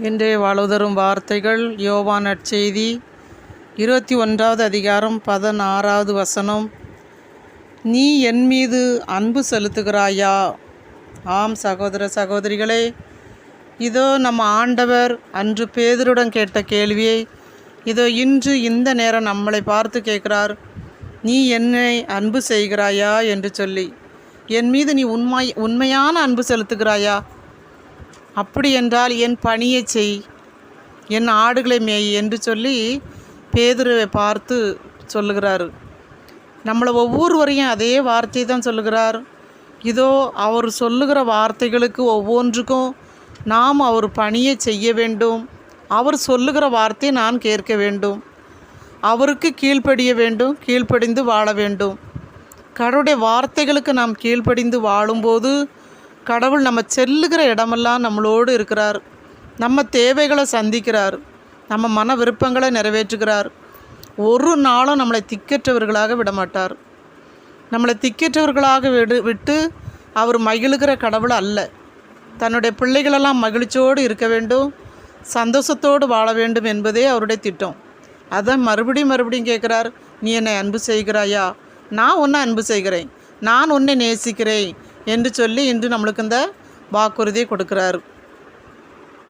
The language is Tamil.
இன்றைய வாழ்வுதரும் வார்த்தைகள் யோவான் நற்செய்தி 21வது அதிகாரம் 16வது வசனம். நீ என் மீது அன்பு செலுத்துகிறாயா? ஆம் சகோதர சகோதரிகளே, இதோ நம்ம ஆண்டவர் அன்று பேதுருடன் கேட்ட கேள்வியை இதோ இன்று இந்த நேரம் நம்மளை பார்த்து கேட்குறார். நீ என்னை அன்பு செய்கிறாயா என்று சொல்லி, என் மீது நீ உண்மையான அன்பு செலுத்துகிறாயா? அப்படி என்றால் என் பணியை செய், என் ஆடுகளை மேய் என்று சொல்லி பேதுருவை பார்த்து சொல்லுகிறார். நம்மளை ஒவ்வொருவரையும் அதே வார்த்தை தான் சொல்லுகிறார். இதோ அவர் சொல்லுகிற வார்த்தைகளுக்கு ஒவ்வொன்றுக்கும் நாம் அவர் பணியை செய்ய வேண்டும். அவர் சொல்லுகிற வார்த்தையை நான் கேட்க வேண்டும், அவருக்கு கீழ்ப்படிய வேண்டும், கீழ்ப்படிந்து வாழ வேண்டும். கடவுளுடைய வார்த்தைகளுக்கு நாம் கீழ்ப்படிந்து வாழும்போது கடவுள் நம்ம செல்லுகிற இடமெல்லாம் நம்மளோடு இருக்கிறார். நம்ம தேவைகளை சந்திக்கிறார், நம்ம மன விருப்பங்களை நிறைவேற்றுகிறார். ஒரு நாளும் நம்மளை திக்கற்றவர்களாக விடமாட்டார். நம்மளை திக்கற்றவர்களாக விட்டு அவர் மகிழுகிற கடவுள் அல்ல. தன்னுடைய பிள்ளைகளெல்லாம் மகிழ்ச்சியோடு இருக்க வேண்டும், சந்தோஷத்தோடு வாழ வேண்டும் என்பதே அவருடைய திட்டம். அதான் மறுபடியும் கேட்குறார், நீ என்னை அன்பு செய்கிறாயா? நான் உன்னை அன்பு செய்கிறேன், நான் உன்னை நேசிக்கிறேன் என்று சொல்லி இன்று நம்மளுக்கு இந்த வாக்குறுதியை கொடுக்குறாரு.